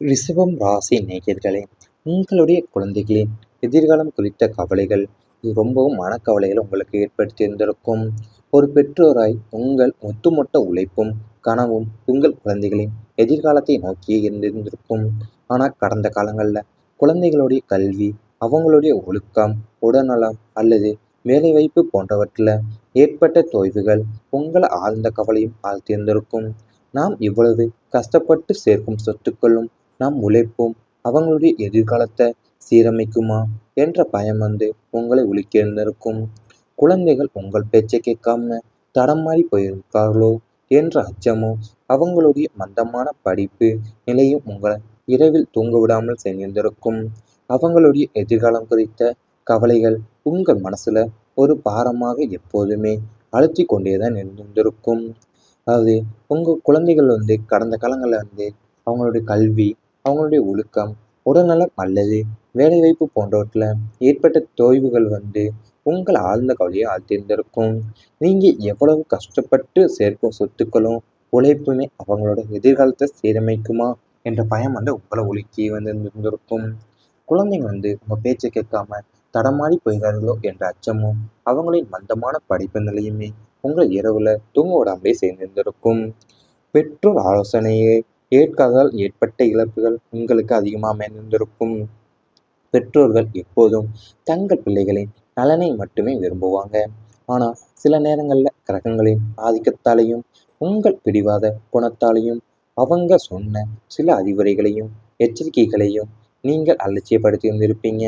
ரிஷபம் ராசி நேயர்களே, உங்களுடைய குழந்தைகளின் எதிர்காலம் குறித்த கவலைகள் இது ரொம்பவும் மனக்கவலைகளை உங்களுக்கு ஏற்படுத்தியிருந்திருக்கும். ஒரு பெற்றோராய் உங்கள் ஒட்டுமொத்த உழைப்பும் கனவும் உங்கள் குழந்தைகளின் எதிர்காலத்தை நோக்கியே இருந்திருந்திருக்கும். ஆனால் கடந்த காலங்களில் குழந்தைகளுடைய கல்வி, அவங்களுடைய ஒழுக்கம், உடல்நலம் அல்லது வேலைவாய்ப்பு போன்றவற்றில் ஏற்பட்ட தொய்வுகள் உங்களை ஆழ்ந்த கவலையும் ஆழ்த்தியிருந்திருக்கும். நாம் இவ்வளவு கஷ்டப்பட்டு சேர்க்கும் சொத்துக்களும் நம் உழைப்பும் அவங்களுடைய எதிர்காலத்தை சீரமைக்குமா என்ற பயம் உங்களை உலுக்கியிருந்திருக்கும். குழந்தைகள் உங்கள் பேச்சை கேட்காம தடம் மாறி போயிருக்கார்களோ என்ற அச்சமும் அவங்களுடைய மந்தமான படிப்பு நிலையும் உங்களை இரவில் தூங்க விடாமல் செய்திருந்திருக்கும். அவங்களுடைய எதிர்காலம் குறித்த கவலைகள் உங்கள் மனசுல ஒரு பாரமாக எப்போதுமே அழுத்தி கொண்டேதான் இருந்திருக்கும். அதாவது உங்கள் குழந்தைகள் கடந்த காலங்களில் அவங்களுடைய கல்வி, அவங்களுடைய ஒழுக்கம், உடல்நலம் அல்லது வேலைவாய்ப்பு போன்றவற்றில் ஏற்பட்ட தொய்வுகள் உங்கள் ஆழ்ந்த கவலையை ஆழ்த்தியிருந்திருக்கும். நீங்கள் எவ்வளவு கஷ்டப்பட்டு சேர்க்கும் சொத்துக்களும் உழைப்புமே அவங்களோட எதிர்காலத்தை சீரமைக்குமா என்ற பயம் உங்களை உலுக்கி இருந்திருக்கும். குழந்தைங்க உங்கள் பேச்சை கேட்காம தடமாறி போகிறார்களோ என்ற அச்சமும் அவங்களின் மந்தமான படிப்பு நிலையுமே உங்களை இரவுல தூங்க விடாமலே சேர்ந்திருந்திருக்கும். பெற்றோர் ஆலோசனையை ஏற்காதால் ஏற்பட்ட இழப்புகள் உங்களுக்கு அதிகமாக அமைந்திருக்கும். பெற்றோர்கள் எப்போதும் தங்கள் பிள்ளைகளின் நலனை மட்டுமே விரும்புவாங்க. ஆனால் சில நேரங்களில் கிரகங்களின் ஆதிக்கத்தாலையும் உங்கள் பிடிவாத குணத்தாலையும் அவங்க சொன்ன சில அறிவுரைகளையும் எச்சரிக்கைகளையும் நீங்கள் அலட்சியப்படுத்தி இருந்திருப்பீங்க.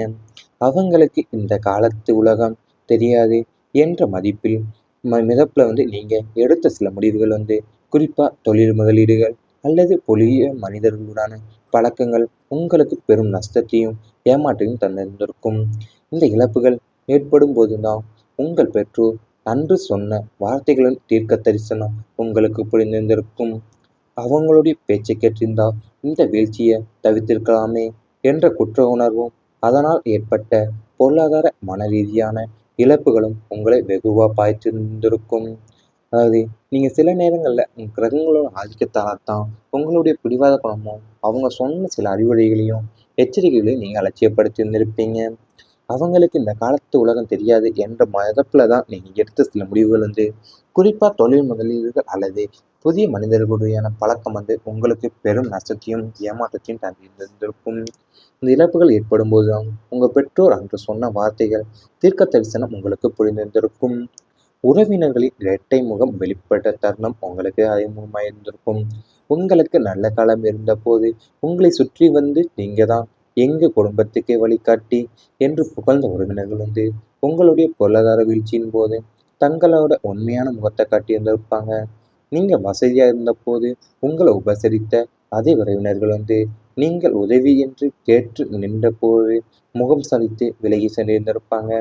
அவங்களுக்கு இந்த காலத்து உலகம் தெரியாது என்ற மதிப்பில் மிதப்பில் நீங்கள் எடுத்த சில முடிவுகள் குறிப்பாக தொழில் முதலீடுகள் அல்லது பொலிய மனிதர்களுடான பழக்கங்கள் உங்களுக்கு பெரும் நஷ்டத்தையும் ஏமாற்றையும் தந்திருந்திருக்கும். இந்த இழப்புகள் ஏற்படும் போதுதான் உங்கள் பெற்றோர் அன்று சொன்ன வார்த்தைகளின் தீர்க்க தரிசனம் உங்களுக்கு புரிந்திருந்திருக்கும். அவங்களுடைய பேச்சை கேட்டிருந்தால் இந்த வீழ்ச்சியை தவிர்த்திருக்கலாமே என்ற குற்ற உணர்வும் அதனால் ஏற்பட்ட பொருளாதார மன ரீதியான இழப்புகளும் உங்களை வெகுவாக பாய்த்திருந்திருக்கும். அதாவது நீங்கள் சில நேரங்களில் கிரகங்களோட ஆதிக்கத்தால் தான் உங்களுடைய பிடிவாத குணமும் அவங்க சொன்ன சில அறிவுரைகளையும் எச்சரிக்கைகளையும் நீங்கள் அலட்சியப்படுத்தி இருந்திருப்பீங்க. அவங்களுக்கு இந்த காலத்து உலகம் தெரியாது என்ற மதப்பில் தான் நீங்கள் எடுத்த சில முடிவுகள் குறிப்பாக தொழில் முதலீடுகள் அல்லது புதிய மனிதர்களுடையான பழக்கம் உங்களுக்கு பெரும் நஷ்டத்தையும் ஏமாற்றத்தையும் தந்திருந்திருக்கும். இந்த இழப்புகள் ஏற்படும் போதுதான் உங்கள் பெற்றோர் அன்று சொன்ன வார்த்தைகள் தீர்க்க தரிசனம் உங்களுக்கு புரிந்திருந்திருக்கும். உறவினர்களின் இரட்டை முகம் வெளிப்பட்ட தருணம் உங்களுக்கு அறிமுகமாயிருந்திருக்கும். உங்களுக்கு நல்ல காலம் இருந்தபோது உங்களை சுற்றி நீங்க தான் எங்க குடும்பத்துக்கே வழிகாட்டி என்று புகழ்ந்த உறவினர்கள் உங்களுடைய பொருளாதார வீழ்ச்சியின் போது தங்களோட உண்மையான முகத்தை காட்டியிருந்திருப்பாங்க. நீங்க வசதியா இருந்த போது உங்களை உபசரித்த அதே உறவினர்கள் நீங்கள் உதவி என்று கேட்டு நின்ற போது முகம் சலித்து விலகி சென்றிருந்திருப்பாங்க.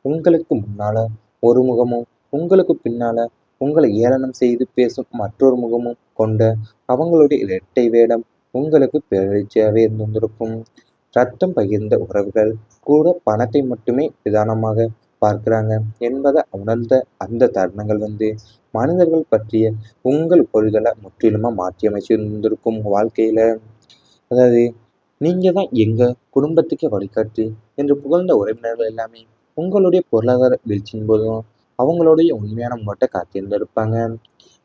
உங்களுக்கு முன்னால ஒரு முகமும் உங்களுக்கு பின்னால உங்களை ஏளனம் செய்து பேசும் மற்றொரு முகமும் கொண்ட அவங்களுடைய இரட்டை வேடம் உங்களுக்கு பெருச்சியாகவே இருந்திருக்கும். ரத்தம் பகிர்ந்த உறவுகள் கூட பணத்தை மட்டுமே பிரதானமாக பார்க்கிறாங்க என்பதை உணர்ந்த அந்த தருணங்கள் மனிதர்கள் பற்றிய உங்கள் புரிதலை முற்றிலுமா மாற்றி அமைச்சிருந்திருக்கும் வாழ்க்கையில. அதாவது நீங்க தான் எங்க குடும்பத்துக்கே வழிகாட்டி என்று புகழ்ந்த உறவினர்கள் எல்லாமே உங்களுடைய பொருளாதார வீழ்ச்சியின் போதும் அவங்களுடைய உண்மையான முகத்தை காத்திருந்திருப்பாங்க.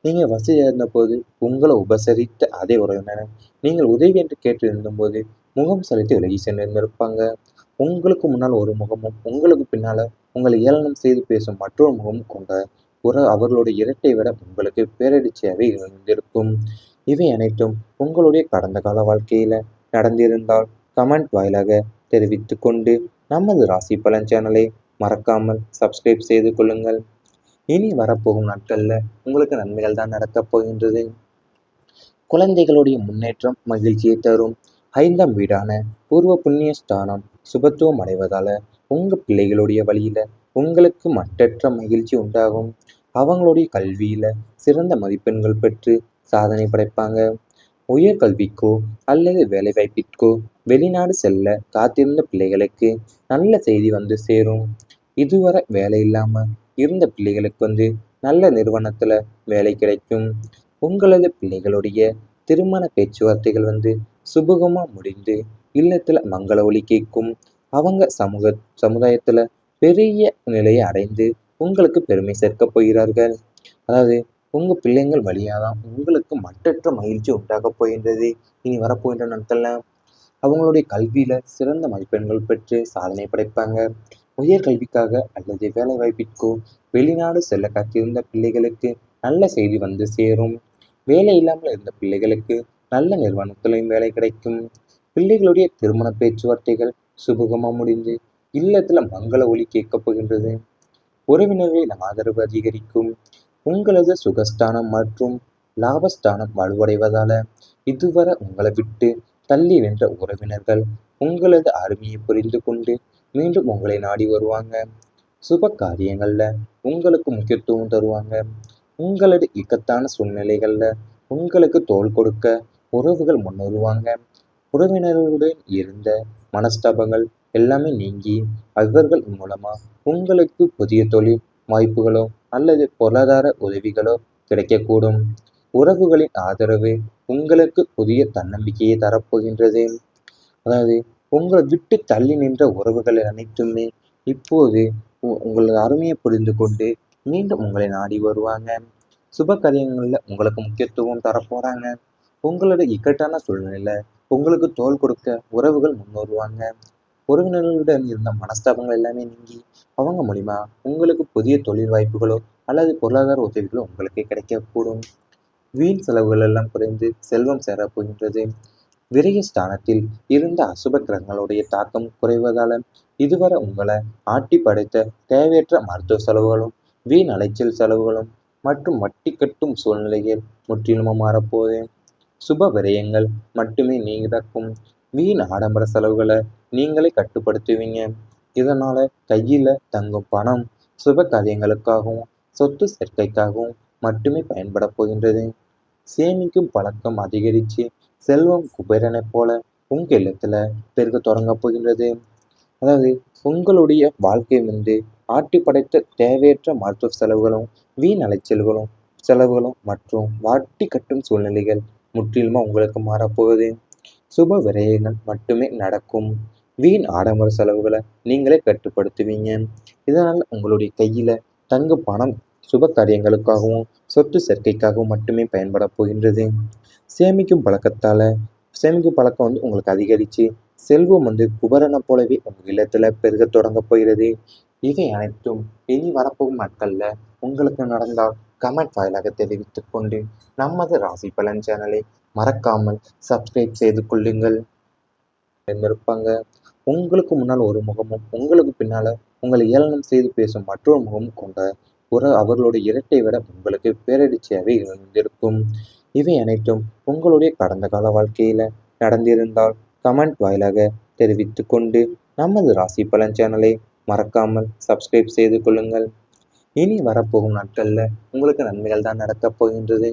நீங்க வசதியாக இருந்தபோது உங்களை உபசரித்த அதே உறவினர் நீங்கள் உதவி என்று கேட்டு இருந்தபோது முகம் செலுத்தி விலகி சென்றிருந்திருப்பாங்க. உங்களுக்கு முன்னால் ஒரு முகமும் உங்களுக்கு பின்னால உங்களை ஏளனம் செய்து பேசும் மற்றொரு முகமும் கொண்ட அவர்களுடைய இரட்டை விட உங்களுக்கு பேரடிச்சியாகவே இருந்திருக்கும். இவை அனைத்தும் உங்களுடைய கடந்த கால வாழ்க்கையில நடந்திருந்தால் கமெண்ட் வாயிலாக தெரிவித்து கொண்டு நமது ராசி பலன் சேனலை மறக்காமல் சப்ஸ்கிரைப் செய்து கொள்ளுங்கள். இனி வரப்போகும் நாட்கள்ல உங்களுக்கு நன்மைகள் தான் நடக்கப் போகின்றது. குழந்தைகளுடைய முன்னேற்றம் மகிழ்ச்சியை தரும். 5ஆம் வீடான பூர்வ புண்ணிய ஸ்தானம் சுபத்துவம் அடைவதால உங்க பிள்ளைகளுடைய வழியில உங்களுக்கு மட்டற்ற மகிழ்ச்சி உண்டாகும். அவங்களுடைய கல்வியில சிறந்த மதிப்பெண்கள் பெற்று சாதனை படைப்பாங்க. உயர்கல்விக்கோ அல்லது வேலைவாய்ப்பிற்கோ வெளிநாடு செல்ல காத்திருந்த பிள்ளைகளுக்கு நல்ல செய்தி சேரும். இதுவரை வேலை இல்லாம இருந்த பிள்ளைகளுக்கு நல்ல நிறுவனத்துல வேலை கிடைக்கும். உங்களது பிள்ளைகளுடைய திருமண பேச்சுவார்த்தைகள் சுபகமா முடிந்து இல்லத்துல மங்கள ஒலி கேட்கும். அவங்க சமுதாயத்துல பெரிய நிலையை அடைந்து உங்களுக்கு பெருமை சேர்க்கப் போகிறார்கள். அதாவது உங்க பிள்ளைங்கள் வழியாதான் உங்களுக்கு மட்டற்ற மகிழ்ச்சி உண்டாகப் போகின்றது. இனி வரப்போகின்ற நாட்கள்ல அவங்களுடைய கல்வியில சிறந்த மதிப்பெண்கள் பெற்று சாதனை படைப்பாங்க. உயர் கல்விக்காக அல்லது வேலை வாய்ப்பிற்கோ வெளிநாடு செல்ல காத்திருந்த பிள்ளைகளுக்கு நல்ல செய்தி வந்து சேரும். வேலை இல்லாமல் இருந்த பிள்ளைகளுக்கு நல்ல நிறுவனத்திலும் வேலை கிடைக்கும். பிள்ளைகளுடைய திருமண பேச்சுவார்த்தைகள் சுபகமா முடிந்து இல்லத்துல மங்கள ஒலி கேட்கப் போகின்றது. உறவினர்களின் ஆதரவு அதிகரிக்கும். உங்களது சுகஸ்தானம் மற்றும் லாபஸ்தானம் வலுவடைவதால இதுவரை உங்களை விட்டு தள்ளி நின்ற உறவினர்கள் உங்களது அருமையை புரிந்து கொண்டு மீண்டும் உங்களை நாடி வருவாங்க. சுப காரியங்கள்ல உங்களுக்கு முக்கியத்துவம் தருவாங்க. உங்களது இக்கட்டான சூழ்நிலைகள்ல உங்களுக்கு தோள் கொடுக்க உறவுகள் முன்வருவாங்க. உறவினர்களுடன் இருந்த மனஸ்தாபங்கள் எல்லாமே நீங்கி அவர்கள் மூலமா உங்களுக்கு புதிய தொழில் வாய்ப்புகளோ அல்லது பொருளாதார உதவிகளோ கிடைக்கக்கூடும். உறவுகளின் ஆதரவு உங்களுக்கு புதிய தன்னம்பிக்கையை தரப்போகின்றது. அதாவது உங்களை விட்டு தள்ளி நின்ற உறவுகள் அனைத்துமே இப்போது உங்களது அருமையை புரிந்து கொண்டு மீண்டும் உங்களை நாடி வருவாங்க. சுப காரியங்கள்ல உங்களுக்கு முக்கியத்துவம் தரப்போறாங்க. உங்களோட இக்கட்டான சூழ்நிலையில உங்களுக்கு தோள் கொடுக்க உறவுகள் முன் வருவாங்க. உறவினர்களுடன் இருந்த மனஸ்தாபங்கள் எல்லாமே நீங்கி அவங்க மூலியமா உங்களுக்கு புதிய தொழில் வாய்ப்புகளோ அல்லது பொருளாதார உதவிகளோ உங்களுக்கு கிடைக்கக்கூடும். வீண் செலவுகள் எல்லாம் குறைந்து செல்வம் சேரப்போகின்றது. விரய ஸ்தானத்தில் இருந்த அசுப கிரகங்களுடைய தாக்கம் குறைவதால இதுவரை உங்களை ஆட்டி படைத்த தேவையற்ற மருத்துவ செலவுகளும் வீண் அலைச்சல் செலவுகளும் மற்றும் வட்டி கட்டும் சூழ்நிலைகள் முற்றிலுமா மாறப்போகுது. சுப விரயங்கள் மட்டுமே நீங்கக்கும். வீண் ஆடம்பர செலவுகளை நீங்களே கட்டுப்படுத்துவீங்க. இதனால கையில தங்கும் பணம் சுப காரியங்களுக்காகவும் சொத்து சேர்க்கைக்காகவும் மட்டுமே பயன்பட போகின்றது. சேமிக்கும் பழக்கம் அதிகரித்து செல்வம் குபேரனைப் போல உங்க இல்லத்துல பெருக தொடங்க போகின்றது. அதாவது உங்களுடைய வாழ்க்கை ஆட்டி படைத்த தேவையற்ற மருத்துவ செலவுகளும் வீண் செலவுகளும் மற்றும் வாட்டி கட்டும் சூழ்நிலைகள் முற்றிலுமா உங்களுக்கு மாறப்போகுது. சுப விரயங்கள் மட்டுமே நடக்கும். வீண் ஆடம்பர செலவுகளை நீங்களே கட்டுப்படுத்துவீங்க. இதனால் உங்களுடைய கையில தங்க பணம் சுப காரியங்களுக்காகவும் சொத்து சேர்க்கைக்காகவும் மட்டுமே பயன்பட போகின்றது. சேமிக்கும் பழக்கத்தால சேமிக்கும் பழக்கம் உங்களுக்கு அதிகரித்து செல்வம் குபரனை போலவே உங்கள் இல்லத்துல பெருக தொடங்க போகிறது. இவை அனைத்தும் இனி வரப்போகும் நாட்கள்ல உங்களுக்கு நடந்தால் கமெண்ட் வாயிலாக தெரிவித்துக் கொண்டு நமது ராசி பலன் சேனலை மறக்காமல் சப்ஸ்கிரைப் செய்து கொள்ளுங்கள். இருப்பாங்க. உங்களுக்கு முன்னால் ஒரு முகமும் உங்களுக்கு பின்னால உங்களை ஏளனம் செய்து பேசும் மற்றொரு முகமும் கொண்ட அவர்களுடைய இரட்டை விட உங்களுக்கு பேரடிச்சியாகவே இருந்திருக்கும். இவை அனைத்தும் உங்களுடைய கடந்த கால வாழ்க்கையில நடந்திருந்தால் கமெண்ட் வாயிலாக தெரிவித்து கொண்டு நமது ராசி பலன் சேனலை மறக்காமல் சப்ஸ்கிரைப் செய்து கொள்ளுங்கள். இனி வரப்போகும் நாட்கள்ல உங்களுக்கு நன்மைகள் தான் நடக்கப் போகின்றது.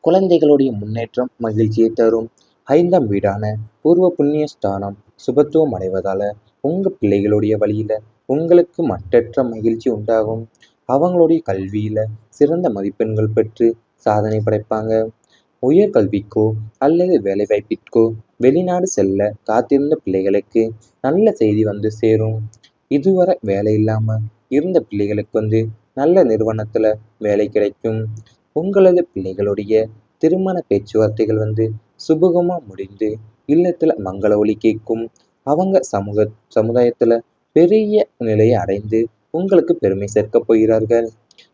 குழந்தைகளுடைய முன்னேற்றம் மகிழ்ச்சியை தரும். 5ஆம் வீடான பூர்வ புண்ணிய ஸ்தானம் சுபத்துவம் அடைவதால உங்க பிள்ளைகளுடைய வழியில உங்களுக்கு மட்டற்ற மகிழ்ச்சி உண்டாகும். அவங்களுடைய கல்வியில சிறந்த மதிப்பெண்கள் பெற்று சாதனை படைப்பாங்க. உயர் கல்விக்கோ அல்லது வேலைவாய்ப்பிற்கோ வெளிநாடு செல்ல காத்திருந்த பிள்ளைகளுக்கு நல்ல செய்தி வந்து சேரும். இதுவரை வேலை இல்லாம இருந்த பிள்ளைகளுக்கு நல்ல நிறுவனத்துல வேலை கிடைக்கும். உங்களது பிள்ளைகளுடைய திருமண பேச்சுவார்த்தைகள் சுபகமா முடிந்து இல்லத்துல மங்கள ஒலி கேட்கும். அவங்க சமுதாயத்துல பெரிய நிலையை அடைந்து உங்களுக்கு பெருமை சேர்க்கப் போகிறார்கள்.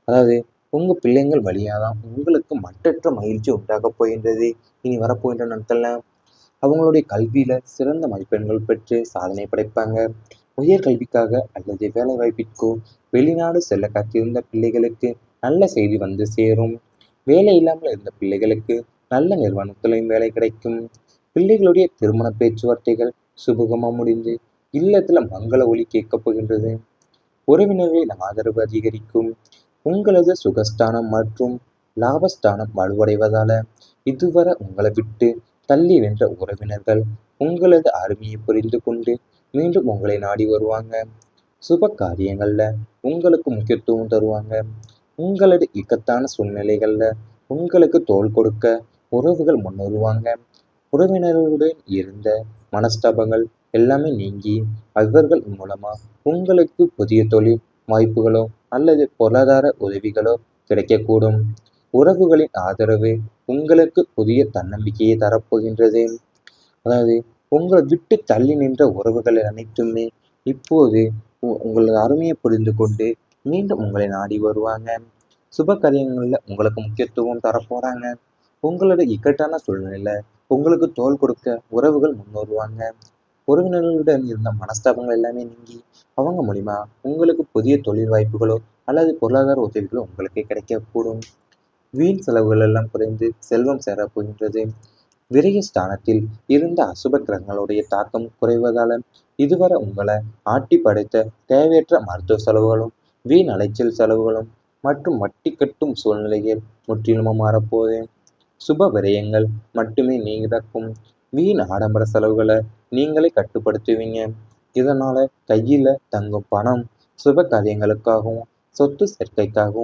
அதாவது உங்க பிள்ளைங்கள் வழியாதான் உங்களுக்கு மட்டற்ற மகிழ்ச்சி உண்டாகப் போகின்றது. இனி வரப்போகின்ற நாட்கள்ல அவங்களுடைய கல்வியில சிறந்த மதிப்பெண்கள் பெற்று சாதனை படைப்பாங்க. உயர் கல்விக்காக அல்லது வேலை வாய்ப்பிற்கோ வெளிநாடு செல்ல காத்திருந்த பிள்ளைகளுக்கு நல்ல செய்தி வந்து சேரும். வேலை இல்லாமல் இருந்த பிள்ளைகளுக்கு நல்ல நிறுவனத்திலும் வேலை கிடைக்கும். பிள்ளைகளுடைய திருமண பேச்சுவார்த்தைகள் சுபகமா முடிந்து இல்லத்துல மங்கள ஒலி கேட்கப் போகின்றது. உறவினர்களின் ஆதரவு அதிகரிக்கும். உங்களது சுகஸ்தானம் மற்றும் லாபஸ்தானம் வலுவடைவதால இதுவரை உங்களை விட்டு தள்ளி நின்ற உறவினர்கள் உங்களது அருமையை புரிந்து கொண்டு மீண்டும் உங்களை நாடி வருவாங்க. சுப காரியங்கள்ல உங்களுக்கு முக்கியத்துவம் தருவாங்க. உங்களது இக்கட்டான சூழ்நிலைகள்ல உங்களுக்கு தோள் கொடுக்க உறவுகள் முன்வருவாங்க. உறவினர்களுடன் இருந்த மனஸ்தாபங்கள் எல்லாமே நீங்கி அவர்கள் மூலமா உங்களுக்கு புதிய தொழில் வாய்ப்புகளோ அல்லது பொருளாதார உதவிகளோ கிடைக்கக்கூடும். உறவுகளின் ஆதரவு உங்களுக்கு புதிய தன்னம்பிக்கையை தரப்போகின்றது. அதாவது உங்களை விட்டு தள்ளி நின்ற உறவுகள் அனைத்துமே இப்போது உங்களது அருமையை புரிந்து கொண்டு மீண்டும் உங்களை நாடி வருவாங்க. சுப காரியங்கள்ல உங்களுக்கு முக்கியத்துவம் தரப்போறாங்க. உங்களோட இக்கட்டான சூழ்நிலையில உங்களுக்கு தோள் கொடுக்க உறவுகள் முன் வருவாங்க. உறவினர்களுடன் இருந்த மனஸ்தாபங்கள் எல்லாமே நீங்கி அவங்க மூலியமா உங்களுக்கு புதிய தொழில் வாய்ப்புகளோ அல்லது பொருளாதார உதவிகளோ உங்களுக்கு கிடைக்கக்கூடும். வீண் செலவுகள் எல்லாம் குறைந்து செல்வம் சேரப்போகின்றது. விரயஸ்தானத்தில் இருந்த அசுப கிரகங்களுடைய தாக்கம் குறைவதால இதுவரை உங்களை ஆட்டி படைத்த தேவையற்ற மருத்துவ செலவுகளும் வீண் அலைச்சல் செலவுகளும் மற்றும் வட்டி கட்டும் சூழ்நிலைகள் முற்றிலுமா மாறப்போகுது. சுப விரயங்கள் மட்டுமே நடக்கும். வீண் ஆடம்பர செலவுகளை நீங்களே கட்டுப்படுத்துவீங்க. இதனால கையில தங்கும் பணம் சுப காரியங்களுக்காகவும் சொத்து சேர்க்கைக்காகவும்